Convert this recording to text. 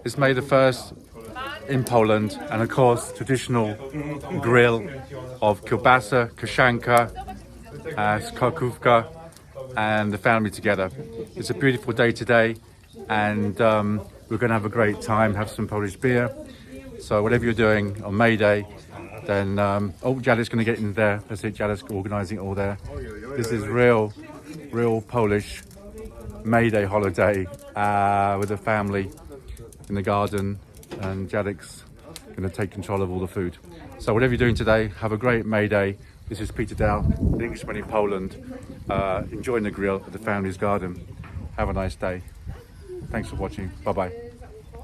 It's May the 1st in Poland, and of course, traditional grill of kielbasa, kaszanka, skakówka, and the family together. It's a beautiful day today, and we're going to have a great time, have some Polish beer. So whatever you're doing on May Day, then, Jadek's going to get in there. Let's see, Jadek's organising it all there. This is real Polish May Day holiday with the family in the garden, and Jadek's going to take control of all the food. So whatever you're doing today, have a great May Day. This is Peter Dow, the Englishman in Poland, enjoying the grill at the family's garden. Have a nice day. Thanks for watching. Bye-bye.